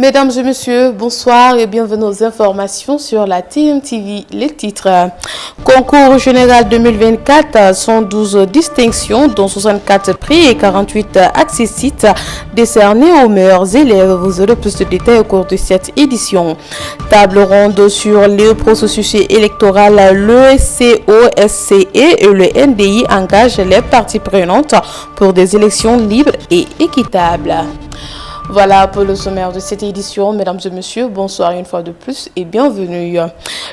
Mesdames et messieurs, bonsoir et bienvenue aux informations sur la TMTV. Les titres. Concours général 2024, 112 distinctions, dont 64 prix et 48 accessites décernés aux meilleurs élèves. Vous aurez plus de détails au cours de cette édition. Table ronde sur le processus électoral. Le COSCE et le NDI engagent les parties prenantes pour des élections libres et équitables. Voilà pour le sommaire de cette édition. Mesdames et messieurs, bonsoir une fois de plus et bienvenue.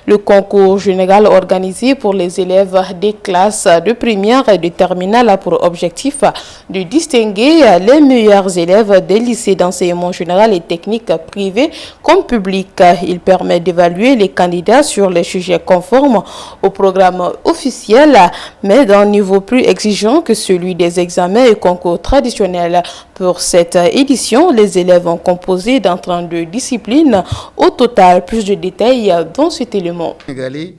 Le concours général organisé pour les élèves des classes de première et de terminale a pour objectif de distinguer les meilleurs élèves des lycées d'enseignement général et technique privés comme public. Il permet d'évaluer les candidats sur les sujets conformes au programme officiel, mais d'un niveau plus exigeant que celui des examens et concours traditionnels. Pour cette édition, les élèves ont composé dans 32 disciplines. Au total, plus de détails dans cet élément. Le Sénégalais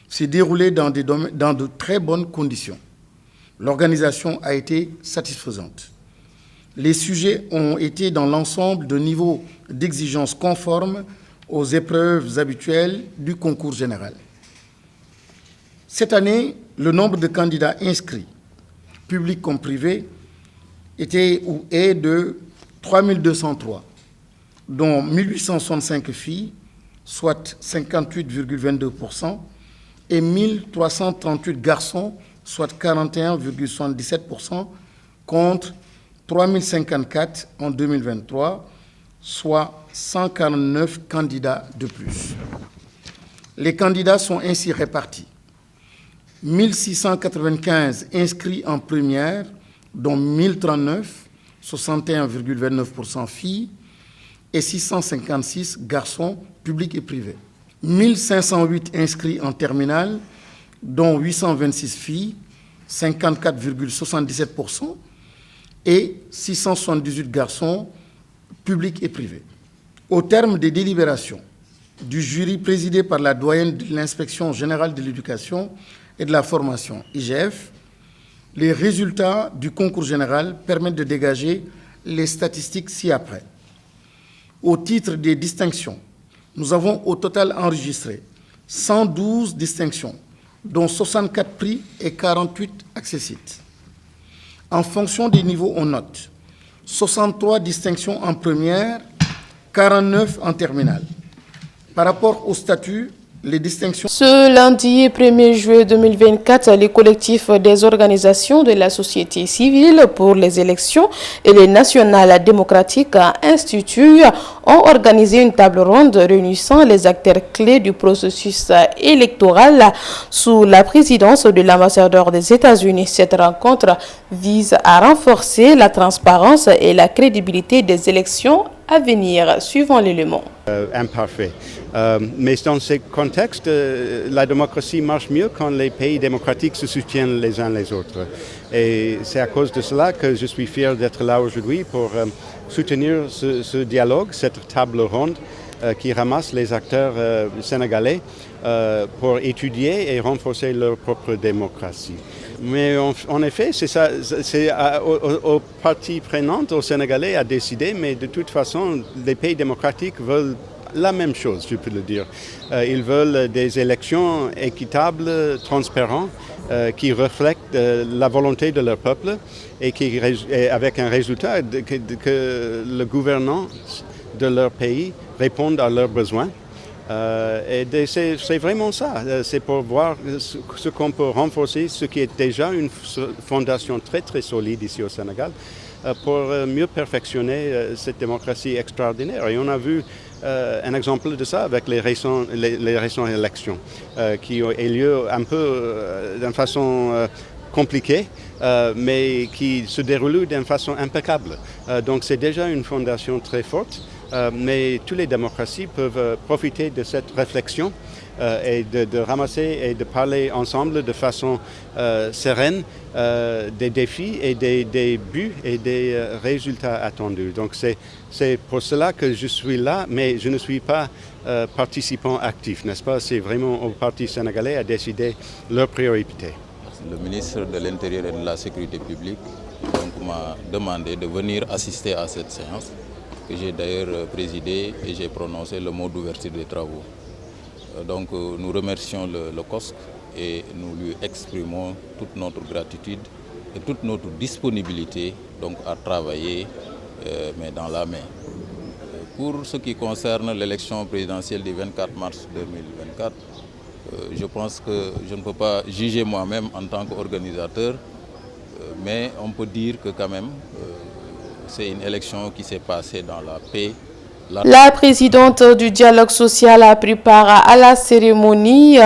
s'est déroulé dans de très bonnes conditions. L'organisation a été satisfaisante. Les sujets ont été dans l'ensemble de niveaux d'exigence conformes aux épreuves habituelles du concours général. Cette année, le nombre de candidats inscrits, publics comme privés, était ou est de 3203, dont 1865 filles, soit 58,22%, et 1338 garçons, soit 41,77%, contre 3054 en 2023, soit 149 candidats de plus. Les candidats sont ainsi répartis. 1695 inscrits en première, dont 1039, 61,29% filles, et 656 garçons publics et privés. 1508 inscrits en terminale, dont 826 filles, 54,77%, et 678 garçons publics et privés. Au terme des délibérations du jury présidé par la doyenne de l'Inspection générale de l'éducation et de la formation, IGF, les résultats du concours général permettent de dégager les statistiques ci-après. Au titre des distinctions, nous avons au total enregistré 112 distinctions, dont 64 prix et 48 accessites. En fonction des niveaux, on note 63 distinctions en première, 49 en terminale. Par rapport au statut, les distinctions. Ce lundi 1er juillet 2024, les collectifs des organisations de la société civile pour les élections et les nationales démocratiques instituts ont organisé une table ronde réunissant les acteurs clés du processus électoral sous la présidence de l'ambassadeur des États-Unis. Cette rencontre vise à renforcer la transparence et la crédibilité des élections à venir, suivant l'élément. Imparfait. Mais dans ce contexte, la démocratie marche mieux quand les pays démocratiques se soutiennent les uns les autres. Et c'est à cause de cela que je suis fier d'être là aujourd'hui pour soutenir ce dialogue, cette table ronde qui ramasse les acteurs sénégalais pour étudier et renforcer leur propre démocratie. Mais en effet, c'est ça, c'est aux parties prenantes, aux Sénégalais à décider, mais de toute façon, les pays démocratiques veulent la même chose, je peux le dire. Ils veulent des élections équitables, transparentes, qui reflètent la volonté de leur peuple et avec un résultat que le gouvernement de leur pays réponde à leurs besoins. Et c'est vraiment ça, c'est pour voir ce qu'on peut renforcer, ce qui est déjà une fondation très très solide ici au Sénégal, pour mieux perfectionner cette démocratie extraordinaire. Et on a vu un exemple de ça avec les récentes élections qui ont eu lieu un peu d'une façon compliquée, mais qui se déroulent d'une façon impeccable. Donc c'est déjà une fondation très forte. Mais toutes les démocraties peuvent profiter de cette réflexion et de ramasser et de parler ensemble de façon sereine des défis et des buts et des résultats attendus. Donc c'est pour cela que je suis là, mais je ne suis pas participant actif, n'est-ce pas? C'est vraiment au Parti sénégalais à décider leurs priorités. Le ministre de l'Intérieur et de la Sécurité publique m'a demandé de venir assister à cette séance que j'ai d'ailleurs présidé et j'ai prononcé le mot d'ouverture des travaux. Donc nous remercions le COSC et nous lui exprimons toute notre gratitude et toute notre disponibilité donc, à travailler mais dans la main. Pour ce qui concerne l'élection présidentielle du 24 mars 2024, je pense que je ne peux pas juger moi-même en tant qu'organisateur, mais on peut dire que quand même c'est une élection qui s'est passée dans la paix. La présidente du dialogue social a pris part à la cérémonie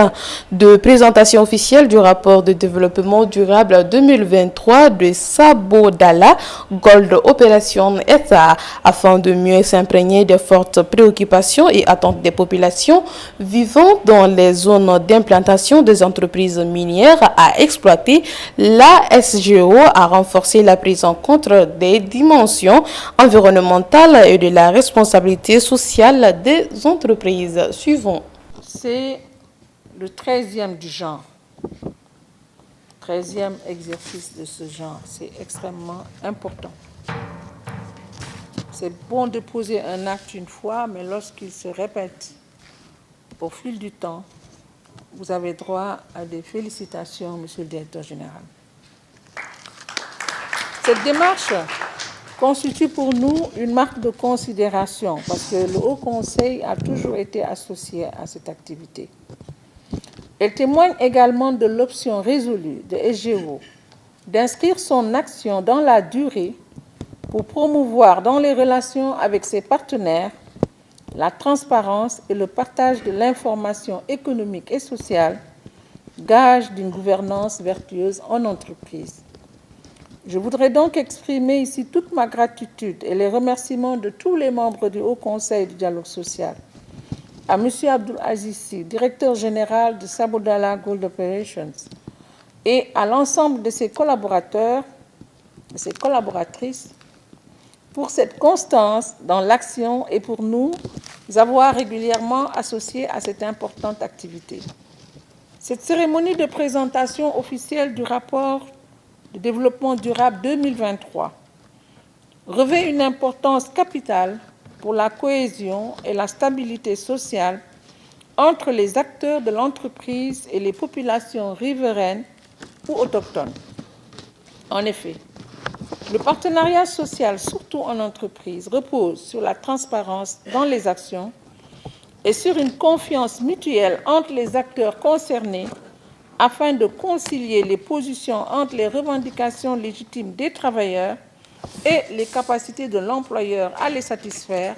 de présentation officielle du rapport de développement durable 2023 de Sabodala Gold Opération ETA afin de mieux s'imprégner des fortes préoccupations et attentes des populations vivant dans les zones d'implantation des entreprises minières à exploiter. La SGO a renforcé la prise en compte des dimensions environnementales et de la responsabilité sociale des entreprises. Suivons. C'est le 13e du genre. 13e exercice de ce genre. C'est extrêmement important. C'est bon de poser un acte une fois, mais lorsqu'il se répète au fil du temps, vous avez droit à des félicitations, Monsieur le Directeur général. Cette démarche constitue pour nous une marque de considération parce que le Haut Conseil a toujours été associé à cette activité. Elle témoigne également de l'option résolue de SGO d'inscrire son action dans la durée pour promouvoir dans les relations avec ses partenaires la transparence et le partage de l'information économique et sociale, gage d'une gouvernance vertueuse en entreprise. Je voudrais donc exprimer ici toute ma gratitude et les remerciements de tous les membres du Haut Conseil du dialogue social, à M. Abdoul Azissi, directeur général de Sabodala Gold Operations, et à l'ensemble de ses collaborateurs, de ses collaboratrices, pour cette constance dans l'action et pour nous avoir régulièrement associés à cette importante activité. Cette cérémonie de présentation officielle du rapport de développement durable 2023 revêt une importance capitale pour la cohésion et la stabilité sociale entre les acteurs de l'entreprise et les populations riveraines ou autochtones. En effet, le partenariat social, surtout en entreprise, repose sur la transparence dans les actions et sur une confiance mutuelle entre les acteurs concernés afin de concilier les positions entre les revendications légitimes des travailleurs et les capacités de l'employeur à les satisfaire,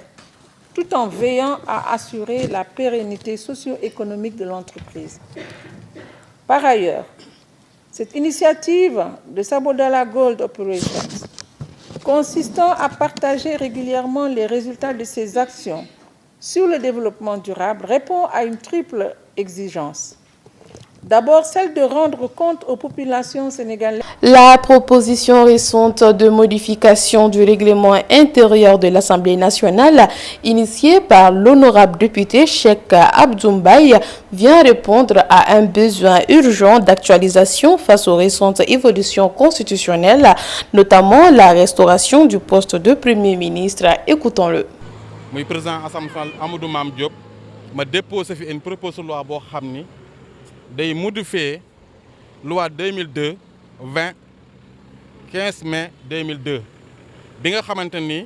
tout en veillant à assurer la pérennité socio-économique de l'entreprise. Par ailleurs, cette initiative de Sabodala Gold Operations, consistant à partager régulièrement les résultats de ses actions sur le développement durable, répond à une triple exigence. D'abord, celle de rendre compte aux populations sénégalaises. La proposition récente de modification du règlement intérieur de l'Assemblée nationale, initiée par l'honorable député Cheikh Abdoumbaye, vient répondre à un besoin urgent d'actualisation face aux récentes évolutions constitutionnelles, notamment la restauration du poste de Premier ministre. Écoutons-le. Le président de l'Assemblée nationale, Amadou Mame Diop, m'a déposé une proposition de loi de modifier loi 2002 20 15 mai 2002 bi nga xamanteni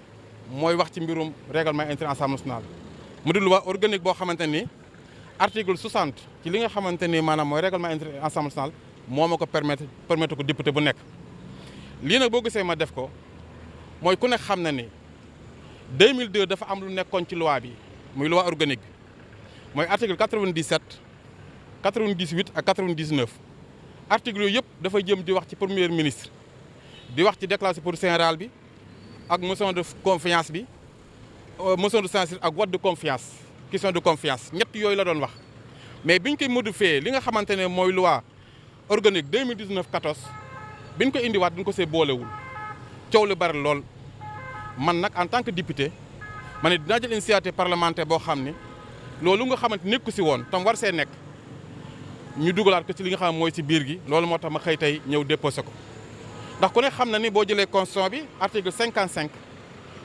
moy wax ci mbirum règlement intérieur Assemblée nationale mu di loi organique bo xamanteni article 60 ci li nga xamanteni manam moy règlement intérieur Assemblée nationale momako permettre ko député bu nek li nak bo gisee ma def ko moy ku ne xam na ni 2002 dafa am lu nekkon ci loi bi muy loi organique moy article 97 98 à 99 article yooyu yëpp dafa jëm di wax ci premier ministre di wax ci déclaration pour général bi ak motion de confiance bi motion de censure ak vote de confiance question de confiance ñett yooyu la doon wax mais biñ koy modifier li nga xamante ne mooy loi organique 2019 14 biñ ko indiwaat dañ ko see boolewul coow lu bari lool man nag en tant que député ma ne dinaa jël initiative parlementaire boo xam ne loolu nga xamante nekku si woon tam war see nekk ñu dugalaat ko ci li nga xam mooy ci biir gi loolu moo tax ma xëy tey ñëw déposé ko ndax ku ne xam na ni boo jëlee constitution bi article 55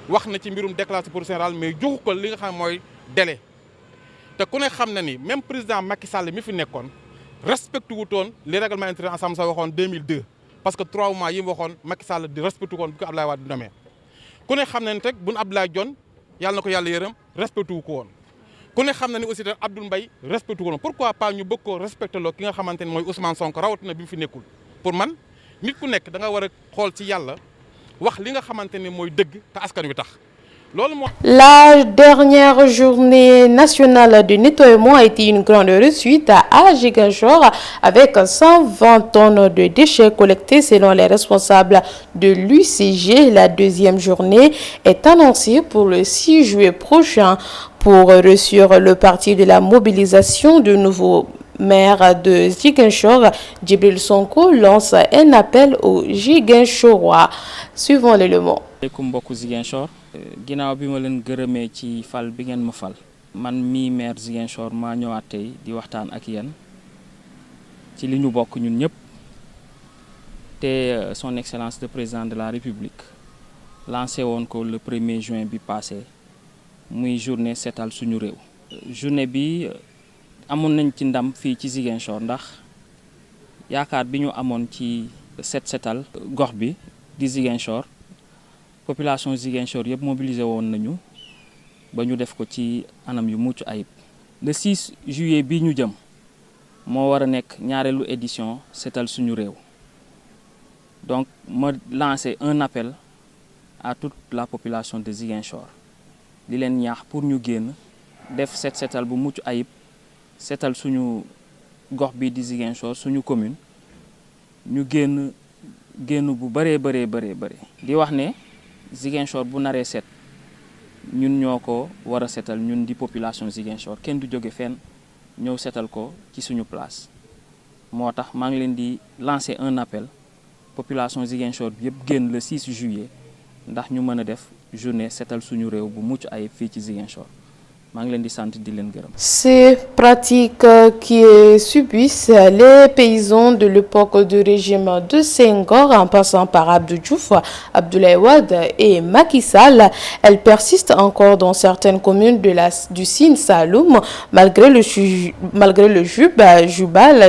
wax na ci mbirum déclaration pour général mais joxu ko li nga xam mooy délai te ku ne xam na ni même président Macky Sall mi fi nekkoon respecté wutoon les règlements intérieurs ensemble sa waxoon 2002 parce que 3 mois yi mu waxoon Macky Sall di respecté woon bi ko Abdoulaye Wade nommé ku ne xam na ni rek Boun Abdallah Dionne yàlla na ko yàlla yërëm respecté wu ko woon ku ne xam na ni aussi tamit Abdoul Mbaye respecté wu ko woon pourquoi pas ñu bëgg koo respecté loo ki nga xamante ni mooy Ousmane Sonko rawatina bi mu fi nekkul pour man nit ku nekk da nga war a xool ci yàlla wax li nga xamante ni mooy dëgg te askan wi tax. La dernière journée nationale de nettoiement a été une grande réussite à Ziguinchor avec 120 tonnes de déchets collectés selon les responsables de l'UCG. La deuxième journée est annoncée pour le 6 juillet prochain. Pour réussir le parti de la mobilisation de nouveaux maire de Ziguinchor, Djibril Sonko lance un appel aux Ziguinchorois. Suivons l'élément. Ginaaw bi ma leen gërëmee ci fal bi ngeen ma fal man mi maire Ziguinchor maa ñëwaat tey di waxtaan ak yéen ci li ñu bokk ñun ñëpp te son excellence le président de la république lancé woon ko le 1er juin bi passé muy journée setal suñu réew. Journée bi amoon nañ ci ndam fii ci Ziguinchor ndax yaakaar bi ñu amoon ci setal gox bi di Ziguinchor. Population Ziguinchor yëpp mobilisé woon nañu ba ñu def ko ci anam yu mucc ayib. Le 6 juillet bi ñu jëm moo war a nekk ñaareelu édition setal suñu réew donc ma lancé un appel à toute la population de Ziguinchor di leen ñaax pour ñu génn def setal bu mucc ayib setal suñu gox bi di Ziguinchor suñu commune ñu génn bu bëree di wax ne Ziguinchor bu naree set ñun ñoo ko war a setal ñun di population Ziguinchor kenn du jóge fenn ñëw setal ko ci suñu place moo tax maa ngi leen di lancer un appel population Ziguinchor bi yëpp génn le 6 juillet ndax ñu mën a def journée setal suñu réew bu mucc ayib fii ci Ziguinchor. Ces pratiques qui subissent les paysans de l'époque du régime de Senghor en passant par Abdou Diouf, Abdoulaye Wade et Macky Sall, elles persistent encore dans certaines communes du Sine Saloum malgré le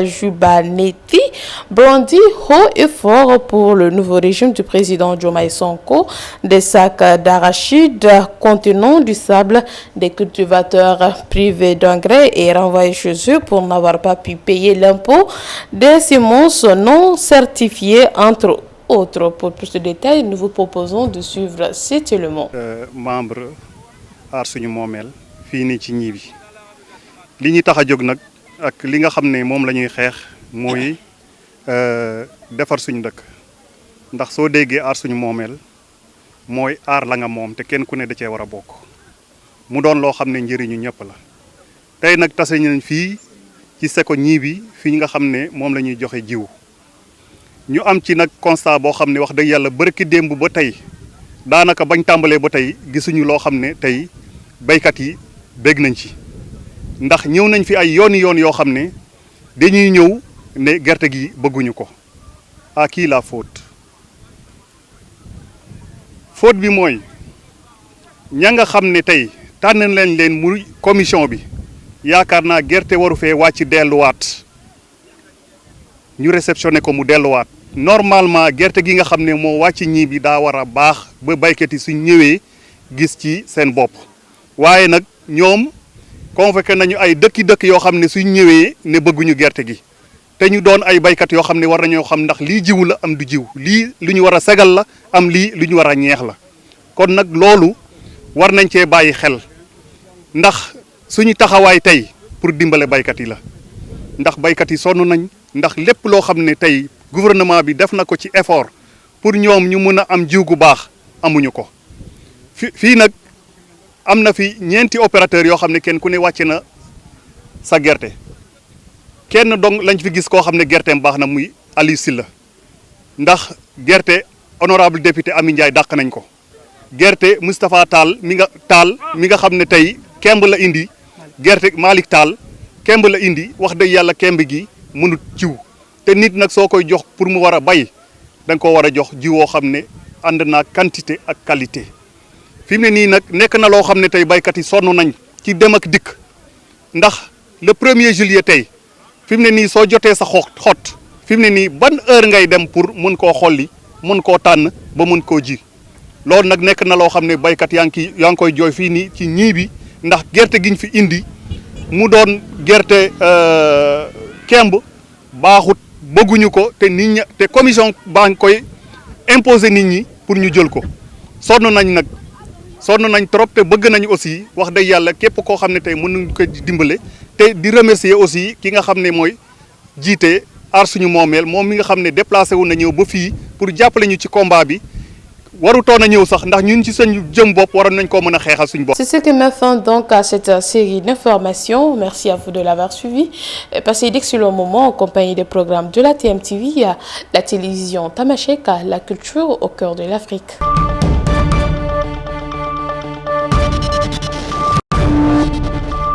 Jubaneti brandi haut et fort pour le nouveau régime du président Diomaye Sonko, des sacs d'arachide contenant du sable, des cultivateurs privés d'engrais et renvoyés chez eux pour n'avoir pas pu payer l'impôt des semences non certifiées, entre autres. Pour plus de détails, nous vous proposons de suivre cet élément. Membre Aar Suñu Moomeel fii nii ci ñii bi li ñu tax a jóg nag ak li nga xam ne moom la ñuy xeex mooy defar suñu dëkk ndax soo déggee aar suñu moomeel mooy aar la nga moom te kenn ku ne da cee war a bokk. mu doon loo xam ne njëriñu ñëpp la tey nag tase nañ fii ci seko ñii bi fii nga xam ne moom la ñuy joxe jiw ñu am ci nag constat boo xam ne wax dëgg yàlla bërki démb ba tey daanaka bañ tàmbalee ba tey gisuñu loo xam ne tey béykat yi bég nañ ci ndax ñëw nañ fi ay yoon yoo xam ne dañuy ñëw ne gerte gi bëgguñu ko à qui la faute bi mooy ña nga xam ne tey tànn leen muy commission bi yaakaar naa gerte waru fee wàcc delluwaat ñu réceptionné ko mu delluwaat normalement gerte gi nga xam ne moo wàcc ñii bi daa war a baax ba baykat yi suñ ñëwee gis ci seen bopp waaye nag ñoom convoqué nañu ay dëkk yoo xam ne suñ ñëwee ne bëgguñu gerte gi te ñu doon ay baykat yoo xam ne war nañoo xam ndax lii jiwu la am du jiw lii lu ñu war a segal la am lii lu ñu war a ñeex la kon nag loolu war nañ cee bàyyi xel ndax suñu taxawaay tey pour dimbale baykat yi la ndax baykat yi sonn nañ ndax lépp loo xam ne tey gouvernement bi def na ko ci effort pour ñoom ñu mën a am jiw gu baax amuñu ko fii nag am na fi ñeenti opérateur yoo xam ne kenn ku ne wàcc na sa gerte kenn dong lañ fi gis koo xam ne gerteem baax na muy Aliou Sylla ndax gerte honorable député Ami Ndiaye dàq nañ ko gerte Moustapha Tall mi nga xam ne tey kemb la indi gerte Malick Tall kemb la indi wax dëgg yàlla kemb gi mënut jiw te nit nag soo koy jox pour mu war a bay da nga ko war a jox jiw woo xam ne ànd naa quantité ak qualité fi mu ne nii nag nekk na loo xam ne tey baykat yi sonn nañ ci dem ak dikk ndax le 1er juillet tey fi mu ne nii soo jotee sa xot fi mu ne nii ban heure ngay dem pour mun koo xolli mun koo tànn ba mun koo ji loolu nag nekk na loo xam ne baykat yaa ngi koy jooy fii nii ci ñii bi ndax gerte giñ fi indi mu doon gerte kemb baaxut bëgguñu ko te nit ñi te commission baa ngi koy imposer nit ñi pour ñu jël ko sonn nañ trop te bëgg nañu aussi wax dëgg yàlla képp koo xam ne tey mën nañu ko dimbale te di remercier aussi ki nga xam ne mooy jiite aar suñu moomeel moom mi nga xam ne déplacé wu na ñëw ba fii pour jàppale ñu ci combat bi warutoon a ñëw sax ndax ñun ci suñu jëm bopp waroon nañ koo mën a xeexal suñu bopp. C'est ce qui met fin donc à cette série d'informations. Merci à vous de l'avoir suivi. Passez d'excellents moments en compagnie des programmes de la TMTV, la télévision Tamashek, la culture au cœur de l'Afrique.